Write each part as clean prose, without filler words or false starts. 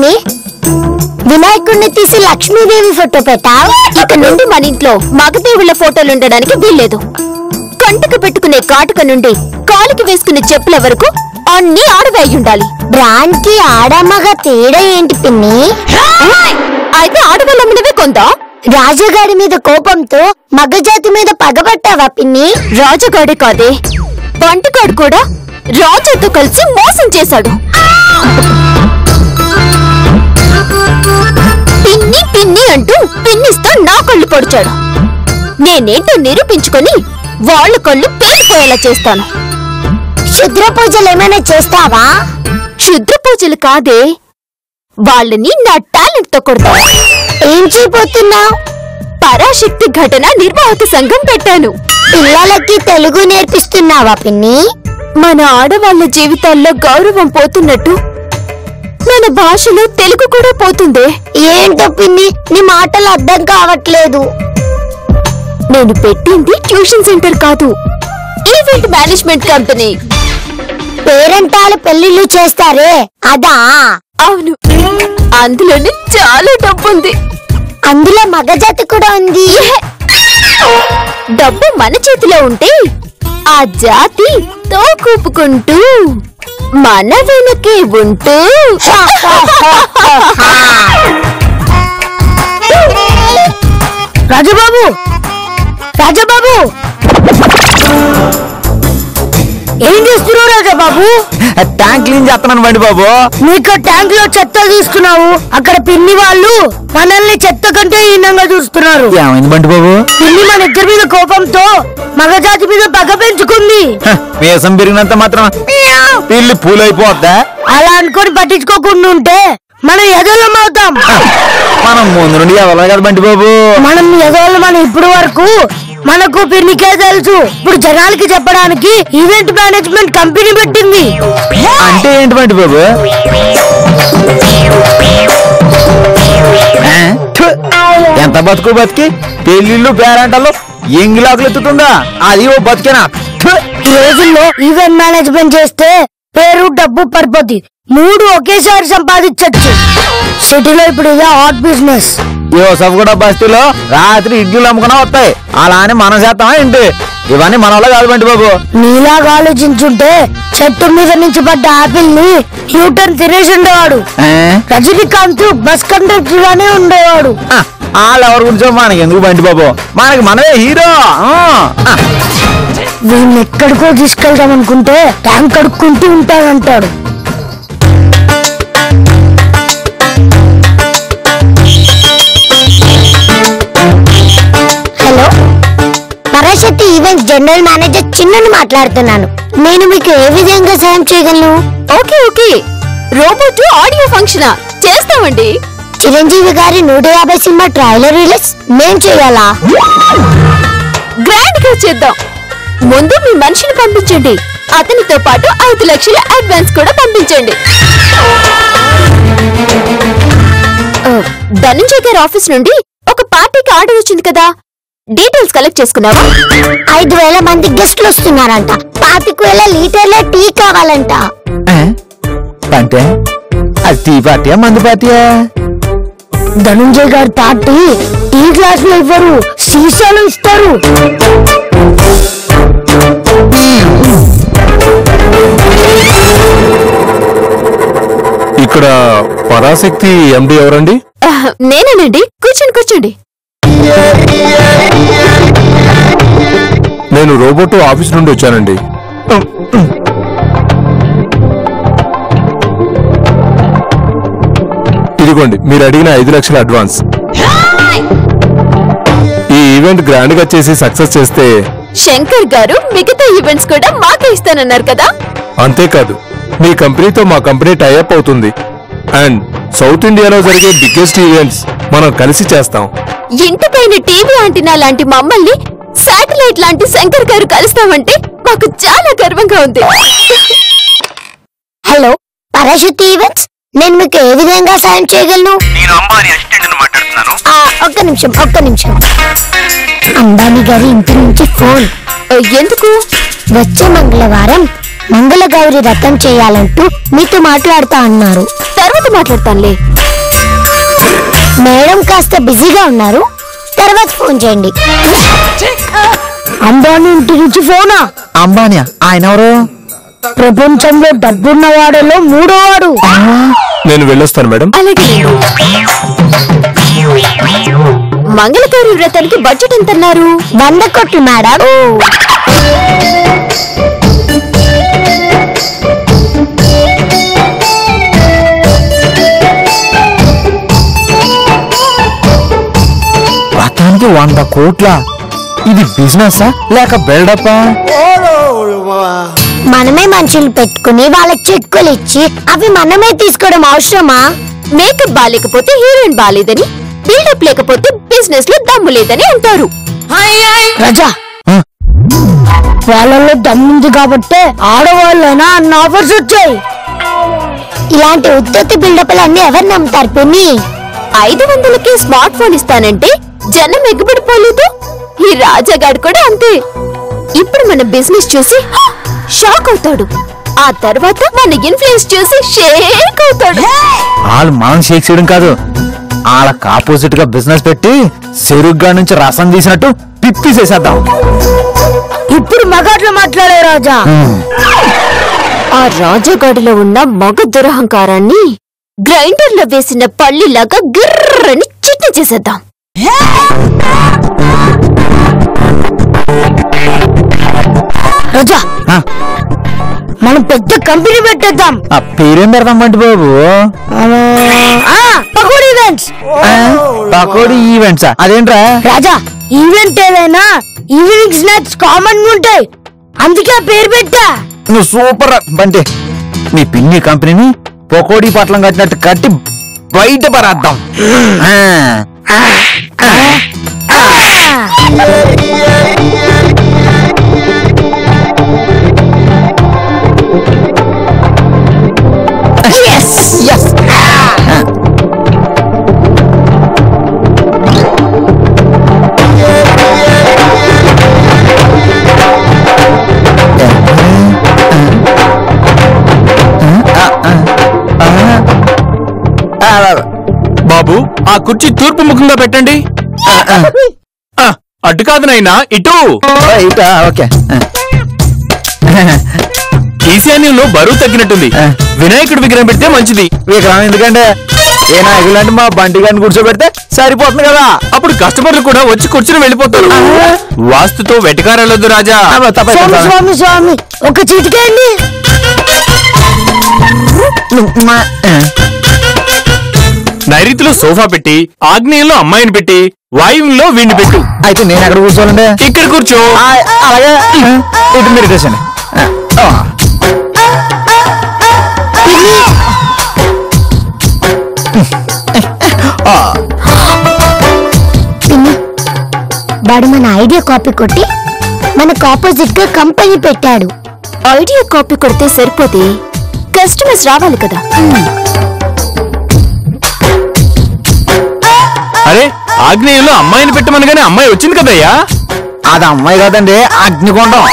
పిన్ని వినాయకుడిని తీసి లక్ష్మీదేవి ఫోటో పెట్టావు. ఇక నుండి మన ఇంట్లో మగదేవుళ్ల ఫోటోలు ఉండడానికి వీల్లేదు. కంటికి పెట్టుకునే కాటుక నుండి కాలికి వేసుకునే చెప్పుల వరకు అన్ని ఆడవే ఉండాలి. బ్రాండ్ కి ఆడమ్మగ తేడా ఏంటి పిన్ని? అయితే ఆడవాళ్ళమ్మనివే కొందా. రాజుగాడి మీద కోపంతో మగజాతి మీద పగబట్టావా పిన్ని? రాజుగాడే కాదే, బంటిగాడు కూడా రాజుతో కలిసి మోసం చేశాడు. పిన్ని పిన్ని అంటూ పిన్నిస్తో నా కళ్ళు పొడిచాడు. నేనేంటో నిరూపించుకొని వాళ్ళ కళ్ళు పేలిపోయేలా చేస్తాను. క్షుద్ర పూజలు ఏమైనా చేస్తావా? క్షుద్ర పూజలు కాదే, వాళ్ళని నా టాలెంట్ తో కొడతా. ఏం చేయబోతున్నావు? పరాశక్తి ఘటన నిర్వాహక సంఘం పెట్టాను. పిల్లలకి తెలుగు నేర్పిస్తున్నావా పిన్ని? మన ఆడవాళ్ల జీవితాల్లో గౌరవం పోతున్నట్టు మన భాషలో తెలుగు కూడా పోతుందే. ఏంటో పిన్ని, నీ మాటలు అర్థం కావట్లేదు. నేను పెట్టింది ట్యూషన్ సెంటర్ కాదు, ఈవెంట్ మేనేజ్మెంట్ కంపెనీ. పేరెంటాలు పెళ్లిళ్ళు చేస్తారే అదా? అవును, అందులోనే చాలా డబ్బుంది. అందులో మగజాతి కూడా ఉంది. డబ్బు మన చేతిలో ఉంటే ఆ జాతి తోకూపుకుంటూ మన వెనకే ఉంటూ. రాజబాబు, రాజబాబు, ఏం చేస్తున్నావు రాజబాబు? ట్యాంక్ క్లీన్ చేస్తున్నాను బండి బాబు. నీకు ట్యాంక్ లో చెత్త తీస్తున్నావు, అక్కడ పిన్ని వాళ్ళు మనల్ని చెత్త కంటే హీనంగా చూస్తున్నారు. ఏమైంది బండి బాబు? పిన్ని మన ఇద్దరి మీద కోపంతో మగజాతి మీద పగ పెంచుకుంది. వేసం పెరిగినంత మాత్రం పిల్లి పూలైపోద్దా? అలా అనుకొని పట్టించుకోకుండా ఉంటే మనం ఎదలం అవుతాం. మనం ముందు నుండి ఎవరు కదా బండి బాబు. మనం ఎదవాళ్ళు మనం ఇప్పుడు వరకు మనకు పిన్నికే తెలుసు. ఇప్పుడు జనాలకి చెప్పడానికి ఈవెంట్ మేనేజ్మెంట్ కంపెనీ పెట్టింది. అంటే ఏంటి బండి బాబు? ఎంత బతుకు బతికి పెళ్లిళ్ళు పేరంటలు ఎంగిలాకులు ఎత్తుతుందా? అది ఓ బతికేనా? ఈ రోజుల్లో ఈవెంట్ మేనేజ్మెంట్ చేస్తే పేరు డబ్బు పడిపోద్ది, మూడు ఒకేసారి సంపాదించచ్చు. సిటీలో ఇప్పుడు ఇదే హాట్ బిజినెస్. యోసఫ్ కూడా బస్తీలో రాత్రి ఇడ్లీలు అమ్ముకున్నా వస్తాయి. అలా అని మనం చేస్తామా ఏంటి? ఇవన్నీ మన వల్ల కాదు బండి బాబు. నీలాగా ఆలోచించుంటే చెట్టు మీద నుంచి పడ్డ ఆపిల్ ని యూటర్న్ తినేసి ఉండేవాడు. రజనీకాంత్ బస్ కండక్టర్ గానే ఉండేవాడు. వాళ్ళు ఎవరి గురించో మనకి ఎందుకు బండి బాబు, మనకి మనమే హీరో. వీళ్ళని ఎక్కడికో తీసుకెళ్దాం అనుకుంటే ట్యాంక్ కడుక్కుంటూ ఉంటాడంటాడు. Hello, Parashakti event general manager చిన్నని మాట్లాడుతున్నాను. నేను మీకు ఏ విధంగా సాయం చేయగలను? Okay okay, robot audio function చేస్తామండి. చిరంజీవి గారి 150 సినిమా ట్రైలర్ రిలీజ్ మేం చేయాలా? గ్రాండ్ గా చేద్దాం. ముందు మీ మనిషిని పంపించండి, అతనితో పాటు 5 లక్షల అడ్వాన్స్ కూడా పంపించండి. ధనంజయ్ గారి ఆఫీస్ నుండి ఒక పార్టీకి ఆర్డర్ వచ్చింది కదా, డీటెయిల్స్ కలెక్ట్ చేసుకున్నావా? 5,000 మంది గెస్ట్లు వస్తున్నారంట. 25,000 లీటర్ల టీ కావాలంట. అంటే అది టీ పార్టీయా మందు పార్టీయా? ధనంజయ్ గారి పార్టీ టీ గ్లాస్ లో ఇవ్వరు, సీసాలు ఇస్తారు. ఇక్కడ పరాశక్తి ఎండి ఎవరండి? నేనేనండి, కూర్చోండి కూర్చోండి. నేను రోబోట్ ఆఫీస్ నుండి వచ్చానండి. ఇదిగోండి మీరు అడిగిన 5 లక్షల అడ్వాన్స్. ఈ ఈవెంట్ గ్రాండ్ గా చేసి సక్సెస్ చేస్తే శంకర్ గారు మిగతా ఈవెంట్స్ కూడా మాకే ఇస్తానన్నారు కదా. అంతేకాదు మీ కంపెనీతో మా కంపెనీ టైఅప్ అవుతుంది. అండ్ సౌత్ ఇండియాలో జరిగే బిగ్గెస్ట్ ఈవెంట్స్ మనం కలిసి చేస్తాం. ఇంటిపైన టీవీ యాంటీనా లాంటి మమ్మల్ని శాటిలైట్ లాంటి శంకర్ గారు కలుస్తామంటే మాకు చాలా గర్వంగా ఉంది. హలో, పరాశక్తి ఈవెంట్స్, నేను మీకు ఏ విధంగా సాయం చేయగలను? ఒక్క నిమిషం. అంబానీ గారి ఇంటి నుంచి ఫోన్. ఎందుకు? వచ్చే మంగళవారం మంగళగౌరి రథం చేయాలంటూ మీతో మాట్లాడుతా అన్నారు. తర్వాత మాట్లాడతానులే. మేడం కాస్త బిజీగా ఉన్నారు, తర్వాత ఫోన్ చేయండి. అంబానీ ఇంటి నుంచి ఫోనా? అంబానియా? ఆయన ఎవరు? ప్రపంచంలో డబ్బున్న వాడలో 3వ వాడు. నేను వెళ్ళొస్తాను మేడం. అలాగే. మంగళకారి వ్రతానికి బడ్జెట్ ఎంత అన్నారు? 100 కోట్లు మేడం. వ్రతానికి 100 కోట్ల? ఇది బిజినెస్ లేక బిల్డప్? మనమే మనుషులు పెట్టుకుని వాళ్ళకి చిట్కులు ఇచ్చి అవి మనమే తీసుకోవడం అవసరమా? మేకప్ బాలేకపోతే హీరోయిన్ బాలేదని, బిల్డప్ లేకపోతే బిజినెస్ లో దమ్ము లేదని అంటారు. రజా, వాళ్ళలో దమ్ముంది కాబట్టే ఆడవాళ్ళైనా అన్న ఆఫర్స్ వచ్చాయి. ఇలాంటి ఉత్పత్తి బిల్డప్లన్నీ ఎవరు నమ్ముతారు పిన్ని? 500కి స్మార్ట్ ఫోన్ ఇస్తానంటే జనం ఎగ్గుపడిపోలేదు. ఈ రాజాగాడు కూడా అంతే. ఇప్పుడు మన బిజినెస్ చూసి షాక్ అవుతాడు, ఆ తర్వాత మన ఇన్ఫ్లుయెన్స్ చూసి షేక్ అవుతాడు. వాళ్ళు మనం షేక్ చేయడం కాదు, వాళ్ళకి ఆపోజిట్ గా బిజినెస్ పెట్టి చెరుగ్గా నుంచి రసం తీసినట్టు పిప్పేసేసేద్దాం. ఇప్పుడు మగాట్లు మాట్లాడే రాజా. ఆ రాజాగాడిలో ఉన్న మగ దురహంకారాన్ని గ్రైండర్ లో వేసిన పల్లిలాగా గిర్రని చిట్ని చేసేద్దాం. రాజా, మనం పెద్ద కంపెనీ పెట్టేద్దాం. ఆ పేరేం పెడదాం బంటి బాబు? పకోడీ ఈవెంట్స్. పకోడీ ఈవెంట్సా? అదేంట్రా? రాజా, ఈవెంట్ ఏదైనా ఈవినింగ్ స్నాక్స్ కామన్ గా ఉంటాయి, అందుకే ఆ పేరు పెట్టా. నువ్వు సూపర్ బంటి. మీ పిన్ని కంపెనీని పకోడీ పట్లం కట్టినట్టు కట్టి బయట పరేద్దాం. బాబు, ఆ కుర్చీ తూర్పు ముఖంగా పెట్టండి. అడ్డు కాదు నాయనా, ఇటు. ఓకే. ఈశాన్యంలో బరువు తగ్గినట్టుంది, వినాయకుడి విగ్రహం పెడితే మంచిది. విగ్రహం ఎందుకంటే ఏ నాయకులంటే మా బంటి గారిని కూర్చోబెడితే సరిపోతుంది కదా. అప్పుడు కస్టమర్లు కూడా వచ్చి కూర్చుని వెళ్ళిపోతారు. వాస్తుతో వెటకారాలొద్దు రాజా. స్వామి స్వామి స్వామి, ఒక చిటికేయండి. నైరుతిలో సోఫా పెట్టి, ఆగ్నేయంలో అమ్మాయిని పెట్టి, వాయువులో వీణ్ణి పెట్టు. అయితే నేను ఎక్కడ కూర్చోవాలండి? ఇక్కడ కూర్చో. అలాగే, ఇటు మీరు తెచ్చండి. పిన్ని, వాడు మన ఐడియా కాపీ కొట్టి మనకు ఆపోజిట్ గా కంపెనీ పెట్టాడు. ఐడియా కాపీ కొడితే సరిపోతే కస్టమర్స్ రావాలి కదా. అరే, ఆగ్నేయంలో అమ్మాయిని పెట్టమనగానే అమ్మాయి వచ్చింది కదయ్యా. అది అమ్మాయి కాదండి, అగ్నికొండం.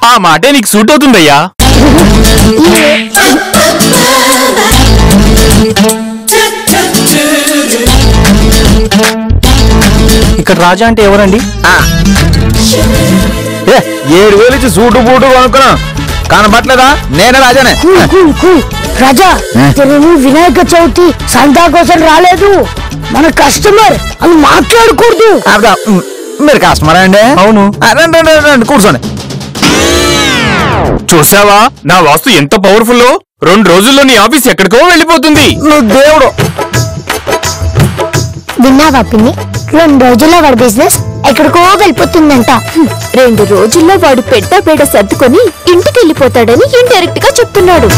ఆ మాటే నీకు సూట్ అవుతుందయ్యా. ఇక్కడ రాజా అంటే ఎవరండి? 7,000 ఇచ్చి సూటు బూటు కొనుక్కున్నాం, కనబట్లేదా? నేనే రాజానే. రాజా, తెలుగు వినాయక చవితి సంతా కోసం రాలేదు, మన కస్టమర్ అని మాట్లాడకూడదు. మీరు కస్టమరా అండి? అవును. రండి కూర్చోండి. చూసావా నా వాస్తు ఎంత పవర్ఫుల్? 2 రోజుల్లో నీ ఆఫీస్ ఎక్కడికో వెళ్ళిపోతుంది. నువ్వు దేవుడు. విన్నావా పిన్ని, 2 రోజుల్లో వాడి బిజినెస్ ఎక్కడికో వెళ్ళిపోతుందంట. 2 రోజుల్లో వాడు పెద్ద సర్దుకొని ఇంటికి వెళ్ళిపోతాడని ఇండైరెక్ట్ గా చెప్తున్నాడు.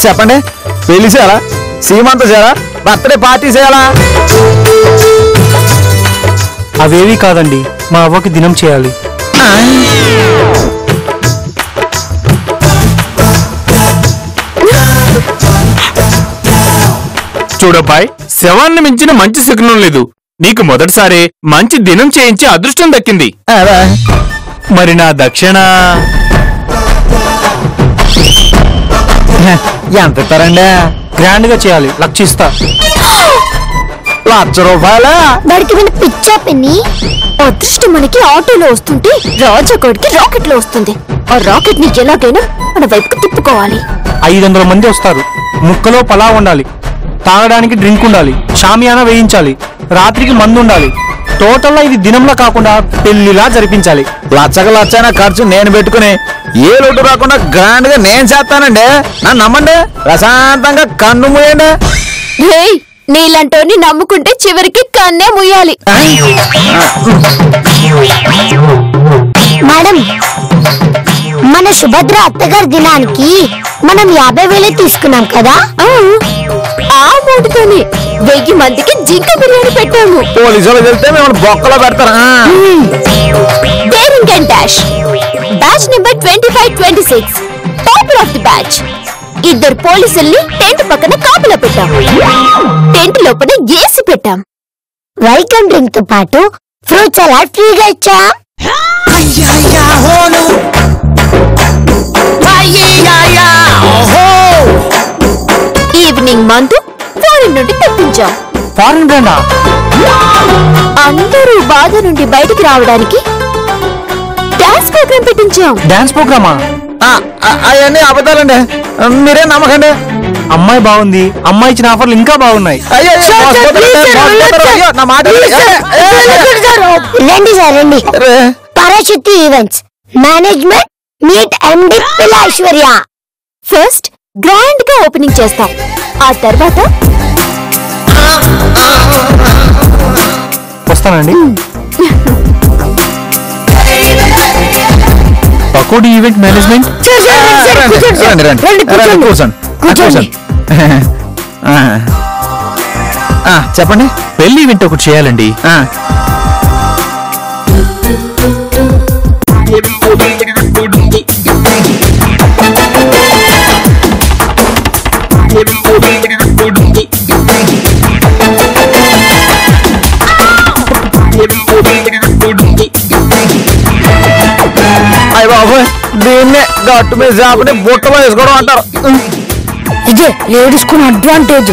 చెప్పండి, పెళ్లి చేయాలా, సీమంతం చేయాలా, బర్త్డే పార్టీ చేయాలా? అవేవి కాదండి, మా అవ్వకి దినం చేయాలి. చూడబ్బాయ్, శవాన్ని మించిన మంచి శకునం లేదు. నీకు మొదటిసారే మంచి దినం చేయించి అదృష్టం దక్కింది. మరి నా దక్షిణ? ఎంత ఇస్తారండి? గ్రాండ్ గా చేయాలి, లక్షిస్తా. ₹1,00,000? బడికి విని పిచ్చా పిన్ని. అదృష్టం మనకి ఆటోలో వస్తుంటే రాజాగడికి రాకెట్ లో వస్తుంది. ఆ రాకెట్ ని ఎలాగైనా మన వైపుకు తిప్పుకోవాలి. 500 మంది వస్తారు. ముక్కలో పలావ్ ఉండాలి, తాగడానికి డ్రింక్ ఉండాలి, షామియానా వేయించాలి, రాత్రికి మందు ఉండాలి. టోటల్గా ఇది దినంలో కాకుండా పెళ్లిలా జరిపించాలి. లచ్చైన ఖర్చు నేను పెట్టుకుని ఏ లోటు రాకుండా గ్రాండ్ గా నేను చేస్తానండి. నన్ను నమ్మండి, ప్రశాంతంగా కన్ను మూయండి. రేయ్, నీలాంటోని నమ్ముకుంటే చివరికి కన్నే ముయ్యాలి. మేడం, మన సుభద్ర అత్తగారి దినానికి మనం 50,000 తీసుకున్నాం కదా. ఆ అమౌంట్తోనే 1000 మందికి జింక బిర్యానీ పెట్టాము. పోలీసులు వెళ్తే మిమ్మల్ని బొక్కలో పెడతారా? Daring and dash batch number 2526 topper of the batch. 2 పోలీసుల్ని టెంట్ పక్కన కాపలా పెట్టాం. టెంట్ లోపల ఏసీ పెట్టాం. వెల్కమ్ డ్రింక్ తో పాటు ఫ్రూట్ సలాడ్ ఫ్రీగా ఇచ్చా. ఈవినింగ్ మందు ఫారిన్ నుండి తెప్పించాం. ఫారెన్ బ్రాండా? అందరూ బాధ నుండి బయటికి రావడానికి డాన్స్ ప్రోగ్రామ్ పెట్టించాం. డాన్స్ ప్రోగ్రామా? అవన్నీ అబద్ధాలండి, మీరే నమ్మకండి. అమ్మాయి బాగుంది, అమ్మాయి ఇచ్చిన ఆఫర్లు ఇంకా బాగున్నాయి. నా మాట రండి సార్, రండి. Parashakti events management meet MD Pilla Aishwarya. First grand గా ఓపెనింగ్ చేస్తాం. ఆ తర్వాత వస్తానండి. Pakodi event management. కూర్చోండి. చెప్పండి. పెళ్లి ఈవెంట్ ఒకటి చేయాలండి. అయ్య బాబు, దీన్నే గట్టు మీద చేపని బుట్టలో వేసుకోవడం అంటారు. ఇదే లేడీస్ కు అడ్వాంటేజ్.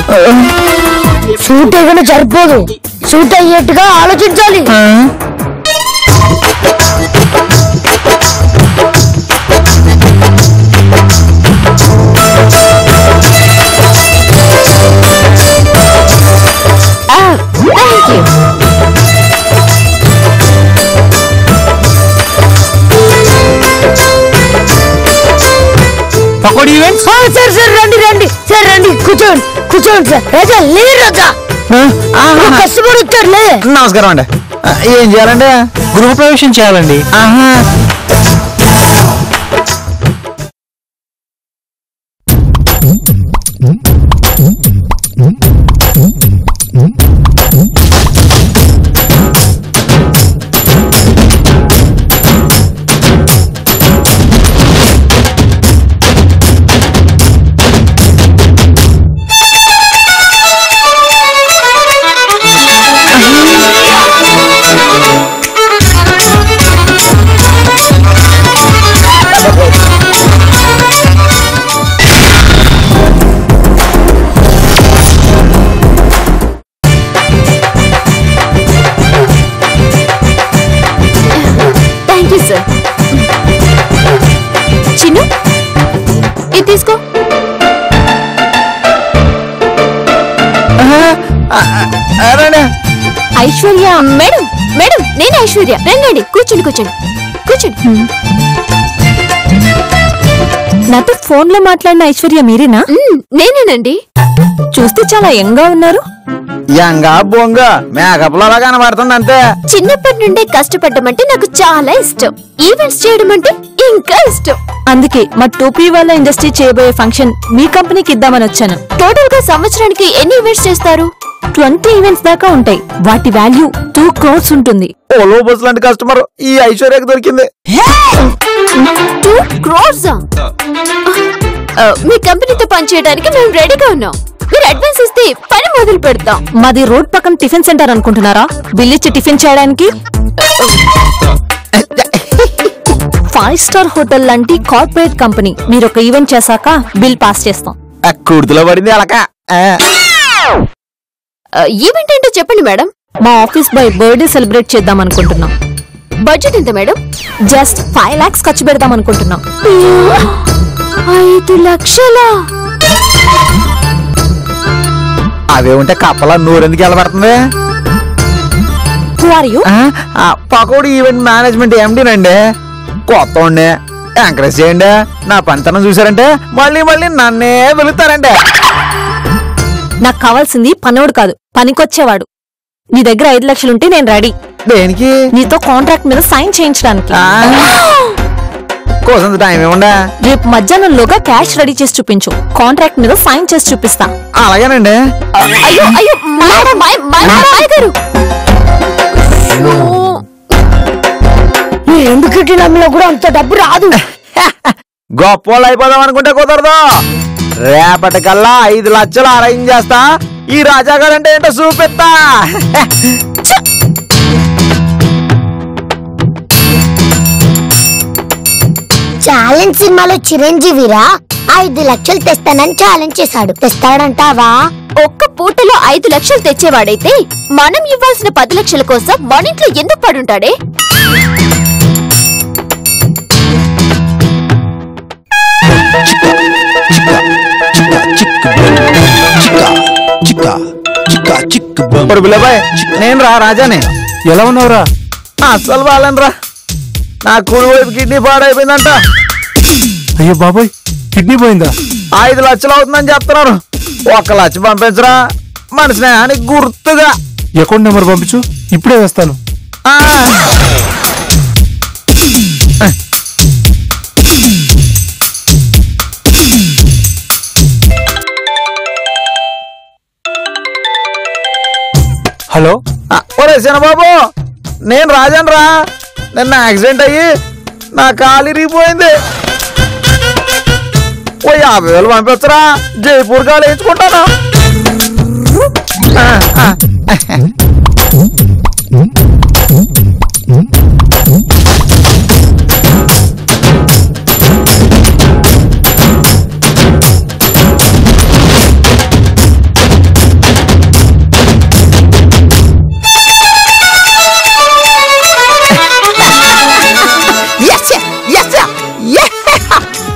షూట్ అయ్యగానే సరిపోదు, షూట్ అయ్యేట్టుగా ఆలోచించాలి. Thank you. Pakodi events. Sir రండి సార్, రండి. కూర్చోండి సార్. రాజా లే, రాజా కష్టపడి వచ్చాడులే. నమస్కారం అండి. ఏం చేయాలండి? గృహప్రవేశం చేయాలండి. చిన్ను, ఇది తీసుకో. ఐశ్వర్య మేడం, నేను ఐశ్వర్య. రండి, కూర్చోండి. నాతో ఫోన్ లో మాట్లాడిన ఐశ్వర్య మీరేనా? నేనేనండి. చూస్తే చాలా యంగ్ గా ఉన్నారు. యంగా బొంగ మేకప్ లో అలా కనబడుతుంది అంతే. చిన్నప్పటి నుండే కష్టపడడం అంటే నాకు చాలా ఇష్టం. ఈవెంట్స్ చేయడం అంటే ఇంకా ఇష్టం. అందుకే మా టోపీ వాళ్ళ ఇండస్ట్రీ చేయబోయే ఫంక్షన్ మీ కంపెనీకి ఇద్దామని వచ్చాను. టోటల్ గా సంవత్సరానికి ఎన్ని ఈవెంట్స్ చేస్తారు? 20 ఈవెంట్స్ దాకా ఉంటాయి. వాటి వాల్యూ 2 crores ఉంటుంది. ఓలో బస్ లాంటి కస్టమర్ ఈ ఐశ్వర్యకి దొరికింది. 2 crores? మీ కంపెనీతో పనిచేయడానికి మేము రెడీగా ఉన్నాం. మీరు అడ్వాన్స్ ఇస్తే పని మొదలు పెడతాం. మాది రోడ్ పక్కన టిఫిన్ సెంటర్ అనుకుంటున్నారా? బిల్ ఇచ్చి టిఫిన్ చేయడానికి 5 స్టార్ హోటల్ లాంటి కార్పొరేట్ కంపెనీ. మీరు ఒక ఈవెంట్ చేశాక బిల్ పాస్ చేస్తాం. కుర్తులో పడింది అలక. ఈవెంట్ ఏంటో చెప్పండి మేడం. మా ఆఫీస్ బాయ్ బర్త్డే సెలబ్రేట్ చేద్దాం అనుకుంటున్నాం. బడ్జెట్ ఎంత మేడం? జస్ట్ 5 lakhs ఖర్చు పెడదాం అనుకుంటున్నాం. 5 లక్షలా? అవే ఉంటే కప్పలా నూరెందుకు వెళ్ళబడుతుంది? Who are you? Pakodi event management ఎండీనండి. కొత్త ఉండే ఎంకరేజ్ చేయండి. నా పనితనం చూసారంటే మళ్ళీ మళ్ళీ నన్నే వెళుతారండి. నాకు కావాల్సింది పనోడు కాదు, పనికొచ్చేవాడు. నీ దగ్గర 5 లక్షలుంటే నేను రెడీ. దేనికి? నీతో కాంట్రాక్ట్ మీద సైన్ చేయించడానికి. కోసం టైం ఏముండా? రేపు మధ్యాహ్నంలోగా క్యాష్ రెడీ చేసి చూపించు. కాంట్రాక్ట్ మీద సైన్ చేసి చూపిస్తా. అలాగేనండి. అయ్యో అయ్యో గారు, ఎందుకు నమ్మిలో కూడా అంత డబ్బు రాదు. గొప్పోళ్ళు అయిపోదాం అనుకుంటే కుదరదు. రేపటికల్లా 5 లక్షలు అరేంజ్ చేస్తా. ఈ రాజా గారు అంటే ఏంటో చూపిస్తా. ఛాలెంజ్ సినిమాలో చిరంజీవిరా 5 లక్షలు తెస్తానని ఛాలెంజ్ చేశాడు. తెస్తాడంటావా? ఒక్క పూటలో 5 లక్షలు తెచ్చేవాడైతే మనం ఇవ్వాల్సిన 10 లక్షల కోసం మన ఇంట్లో ఎందుకు పడుంటాడే? నేను రా రాజానే. ఎలా ఉన్నావురా? అస్సలు బాగాలేనురా. నా కుడి వైపు కిడ్నీ పాడైపోయిందంట. అయ్యో బాబోయ్, కిడ్నీ పోయిందా? 5 లక్షలు అవుతుందని చెప్తున్నారు. 1 లక్ష పంపించరా మన స్నేహానికి గుర్తుగా. అకౌంట్ నెంబర్ పంపించు, ఇప్పుడే వేస్తాను. హలో. ఒరే చిన్నబాబు, నేను రాజాను రా. నిన్న యాక్సిడెంట్ అయ్యి నా కాలు ఇరిగిపోయింది. ఓ 50,000 పంపించరా. జైపూర్ కాలు వేయించుకుంటాను.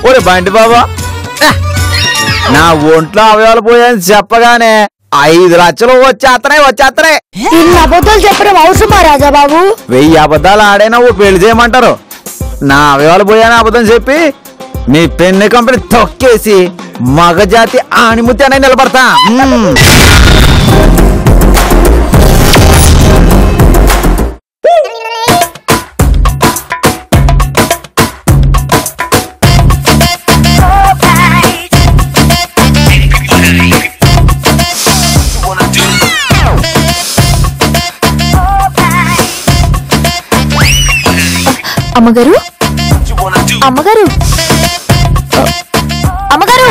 ఒరే బండి బాబా, నా ఒంట్లో అవయవాలు పోయాయని చెప్పగానే 5 లక్షలు వచ్చేస్తున్నాయి. ఇన్ని అబద్ధాలు చెప్పడం అవసరమా రాజాబాబు? 1000 అబద్ధాలు ఆడైనా ఓ పెళ్లి చేయమంటారు. నా అవయవాలు పోయాని అబద్ధం చెప్పి మీ పెన్ను కంపెనీ తొక్కేసి మగజాతి ఆణిముత్తి అనే నిలబడతా. అమ్మగారు, అమ్మగారు, అమ్మగారు,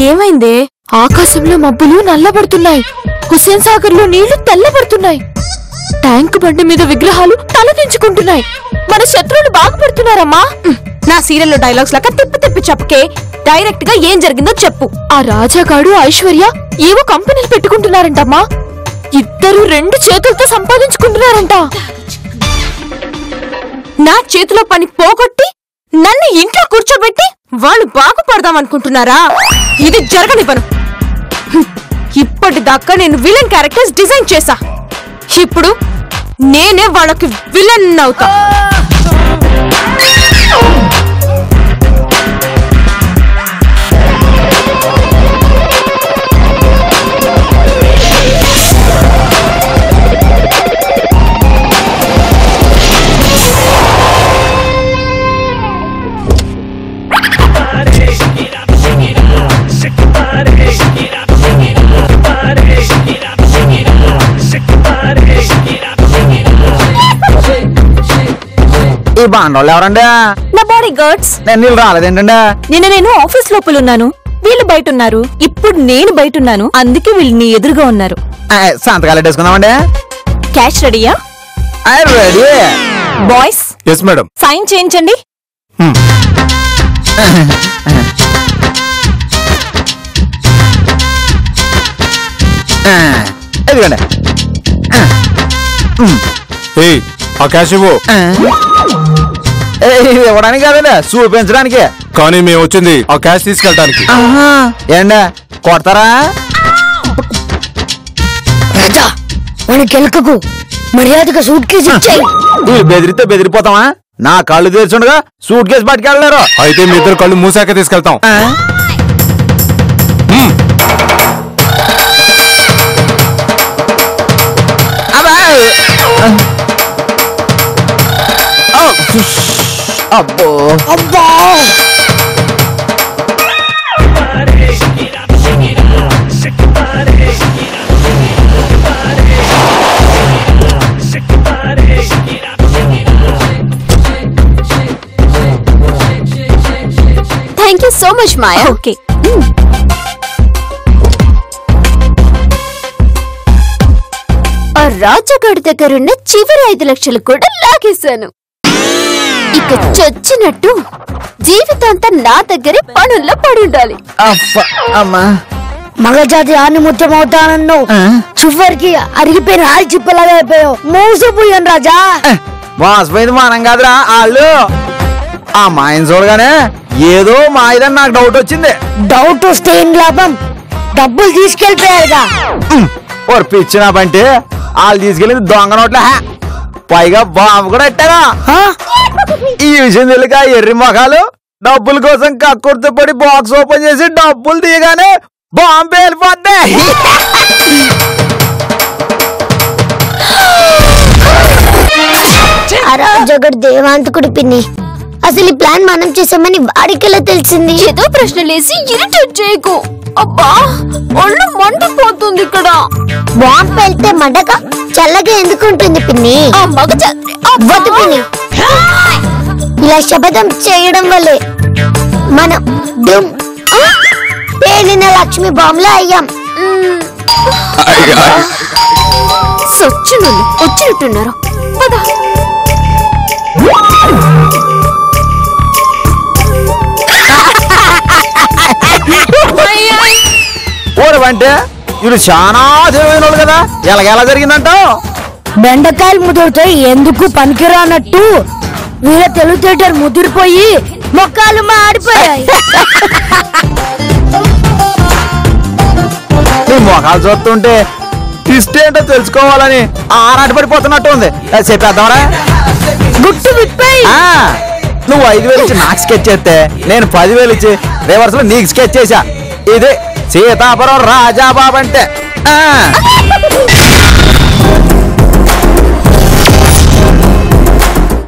ఏమైందే? ఆకాశంలో మబ్బులు నల్లబడుతున్నాయి. హుస్సేన్ సాగర్ లో నీళ్లు తెల్లబడుతున్నాయి. ట్యాంక్ బండి మీద విగ్రహాలు తలదించుకుంటున్నాయి. మన శత్రువులు బాగుపడుతున్నారమ్మా. నా సీరియల్లో డైలాగ్స్ లాగా తిప్పి చెప్పకే. డైరెక్ట్ గా ఏం జరిగిందో చెప్పు. ఆ రాజాగాడు ఐశ్వర్య ఏవో కంపెనీలు పెట్టుకుంటున్నారంటమ్మా. ఇద్దరు 2 చేతులతో సంపాదించుకుంటున్నారంట. నా చేతిలో పని పోగొట్టి నన్ను ఇంట్లో కూర్చోబెట్టి వాళ్ళు బాగుపడదాం అనుకుంటున్నారా? ఇది జరగనివ్వను. ఇప్పటిదాకా నేను విలన్ క్యారెక్టర్స్ డిజైన్ చేశా. ఇప్పుడు నేనే వాళ్ళకి విలన్ అవుతా. ఈ బాండోళ్ళు ఎవరండి? నా బాడీ గార్డ్స్. నేను వీళ్ళు రాలేదేంటండి? నేను ఆఫీస్ లోపల ఉన్నాను, వీళ్ళు బయట ఉన్నారు. ఇప్పుడు నేను బయట ఉన్నాను, అందుకే వీళ్ళు నీ ఎదురుగా ఉన్నారు. సంతకాలు పెట్టేసుకుందామండి. క్యాష్ రెడీయా? Ready. Boys yes madam. Sign చేయించండి. ఇదిగోండి. ఏయ్ ఆ క్యాష్ ఇవ్వు. ఇది ఇవ్వడానికి కాదండి, చూపించడానికి. కానీ మేము వచ్చింది ఆ క్యాష్ తీసుకెళ్ళడానికి. ఏండా కొడతారా? రాజా మనకి ఎలకకు మర్యాదగా సూట్ కేసు ఇచ్చాయి. వీళ్ళు బెదిరితే బెదిరిపోతామా? నా కళ్ళు తెరిచుండగా సూట్ కేసు పట్టుకెళ్ళలేరు. అయితే మీ ఇద్దరు కళ్ళు మూసాకే తీసుకెళ్తాం. అబ్బో అబ్బా thank you so much Maya. Okay. ఆ రాజగాడి దగ్గరున్న చివరి 5 లక్షలు కూడా లాగేశాను. ఇక చచ్చినట్టు జీవితాంతం నా దగ్గరే పనుల్లో పడుండాలి. అమ్మా మగజాతి ఆనిముత్యం అవుతానన్నావు, చివరికి అరిగిపోయిన ఆరి చిప్పలాగా అయిపోయావు. మోసపోయాను రాజా. మోసపోయింది మనం కాదురా వాళ్ళు. ఆ మాయని చూడగానే ఏదో మాయదని నాకు డౌట్ వచ్చింది. డౌట్ వస్తే ఏం లాభం? డబ్బులు తీసుకెళ్ళిపోయారుగా. ఓర్ పిచ్చినాబంటే వాళ్ళు తీసుకెళ్ళింది దొంగ నోట్ల, పైగా బాంబు కూడా ఎట్టారా. ఈ విషయం తెలియక ఎర్రి మొఖాలు డబ్బుల కోసం కక్కుర్తి పడి బాక్స్ ఓపెన్ చేసి డబ్బులు తీయగానే బాంబు వెళ్ళిపోద్ది. జగడ్ దేవాంతకుడి పిన్ని, అసలు ఈ ప్లాన్ మనం చేసామని వాడికెలా తెలిసింది? ఏదో ప్రశ్నలేసి ఇరిటేట్ చేయకు. అబ్బా ఒళ్ళు మండిపోతుంది ఇక్కడ. బాంబు వెళ్తే మండక చల్లగా ఎందుకుంటుంది పిన్ని? ఆ మగజాత్రి వద్దు పిన్ని, ఇలా శపథం చేయడం వల్లే మనం దుమ్ పేలిన లక్ష్మి బాంబులా అయ్యాం. సొచ్చును వచ్చినట్టున్నారు. పద. ఓరవంటే వీళ్ళు చాలా తెలివైన వాళ్ళు కదా, ఎలాగెలా జరిగిందంటావు? బెండకాయలు ముదురుతాయి ఎందుకు పనికిరానట్టు వీళ్ళ తెలివితేటలు ముదిరిపోయి మొక్కలు మాడిపోయాయి. నీ మొఖాలు చూస్తుంటే ఇష్టేంటో తెలుసుకోవాలని ఆనాటి పడిపోతున్నట్టు ఉంది. చెప్పేద్దామరా? గుట్టు విప్పాయి. నువ్వు 5,000 ఇచ్చి నాకు స్కెచ్ చేస్తే నేను 10,000 ఇచ్చి రివర్స్ లో నీకు స్కెచ్ చేశా. ఇది సీతాపురం రాజాబాబు అంటే.